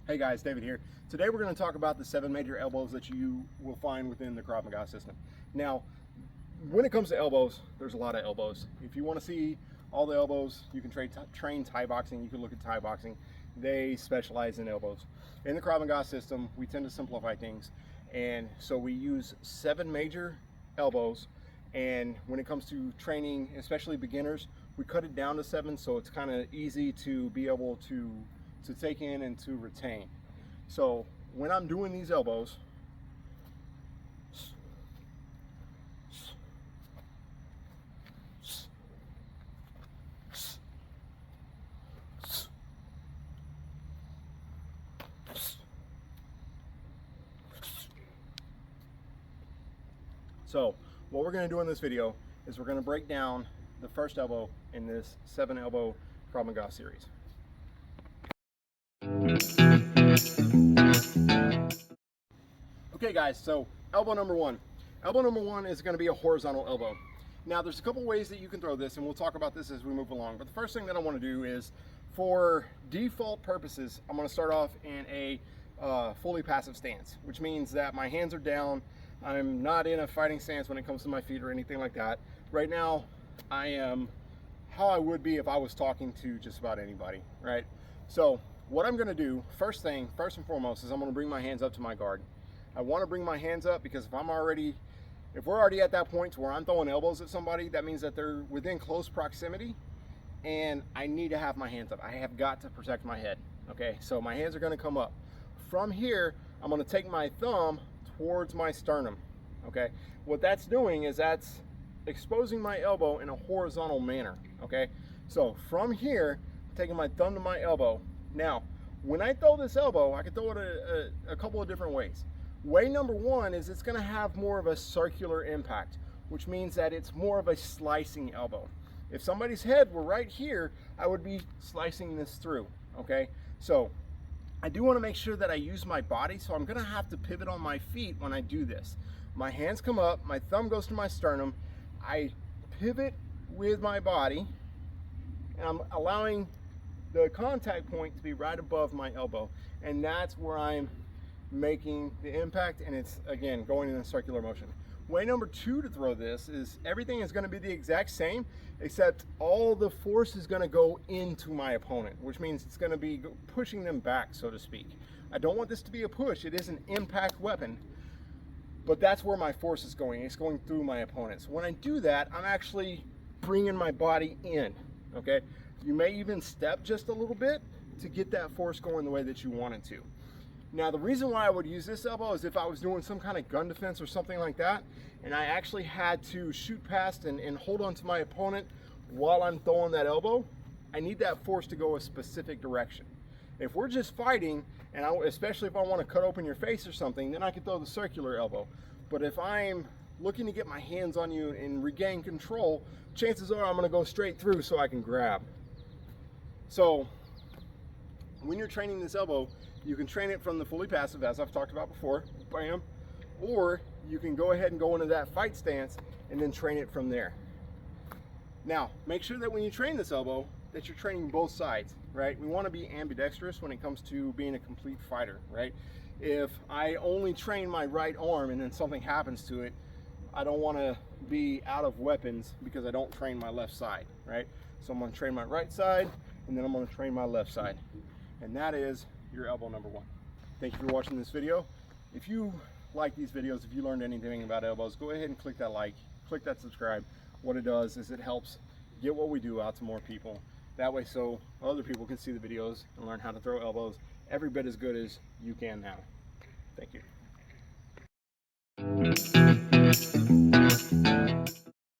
Hey guys, David here. Today we're going to talk about the 7 major elbows that you will find within the Krav Maga system. Now, when it comes to elbows, there's a lot of elbows. If you want to see all the elbows, you can train Thai boxing. You can look at Thai boxing. They specialize in elbows. In the Krav Maga system, we tend to simplify things. And so we use 7 major elbows. And when it comes to training, especially beginners, we cut it down to 7 so it's kind of easy to be able to take in and to retain. So when I'm doing these elbows, so what we're going to do in this video is we're going to break down the first elbow in this 7 elbow Krav Maga series. Okay guys, so elbow number 1. Elbow number 1 is going to be a horizontal elbow. Now there's a couple ways that you can throw this, and we'll talk about this as we move along. But the first thing that I want to do is, for default purposes, I'm going to start off in a fully passive stance, which means that my hands are down. I'm not in a fighting stance when it comes to my feet or anything like that. Right now, I am how I would be if I was talking to just about anybody, right? So what I'm going to do, first and foremost, is I'm going to bring my hands up to my guard. I want to bring my hands up because if we're already at that point to where I'm throwing elbows at somebody, that means that they're within close proximity, and I need to have my hands up. I have got to protect my head. Okay, so my hands are going to come up. From here, I'm going to take my thumb towards my sternum. Okay, what that's doing is that's exposing my elbow in a horizontal manner. Okay, so from here, taking my thumb to my elbow. Now, when I throw this elbow, I can throw it a couple of different ways. Way number 1 is it's going to have more of a circular impact, which means that it's more of a slicing elbow. If somebody's head were right here, I would be slicing this through. Okay, so I do want to make sure that I use my body, so I'm going to have to pivot on my feet when I do this. My hands come up, my thumb goes to my sternum, I pivot with my body, and I'm allowing the contact point to be right above my elbow, and that's where I'm making the impact, and it's again going in a circular motion. Way number 2 to throw this is everything is going to be the exact same, except all the force is going to go into my opponent, which means it's going to be pushing them back, so to speak. I don't want this to be a push. It is an impact weapon, but that's where my force is going. It's going through my opponents. When I do that, I'm actually bringing my body in. Okay, you may even step just a little bit to get that force going the way that you want it to. Now, the reason why I would use this elbow is if I was doing some kind of gun defense or something like that, and I actually had to shoot past and hold on to my opponent while I'm throwing that elbow, I need that force to go a specific direction. If we're just fighting, and especially if I want to cut open your face or something, then I can throw the circular elbow. But if I'm looking to get my hands on you and regain control, chances are I'm going to go straight through so I can grab. So when you're training this elbow, you can train it from the fully passive, as I've talked about before, bam, or you can go ahead and go into that fight stance and then train it from there. Now, make sure that when you train this elbow, that you're training both sides, right? We want to be ambidextrous when it comes to being a complete fighter, right? If I only train my right arm and then something happens to it, I don't want to be out of weapons because I don't train my left side, right? So I'm going to train my right side, and then I'm going to train my left side. And that is your elbow number 1. Thank you for watching this video. If you like these videos, if you learned anything about elbows, go ahead and click that like, click that subscribe. What it does is it helps get what we do out to more people. That way so other people can see the videos and learn how to throw elbows every bit as good as you can now. Thank you.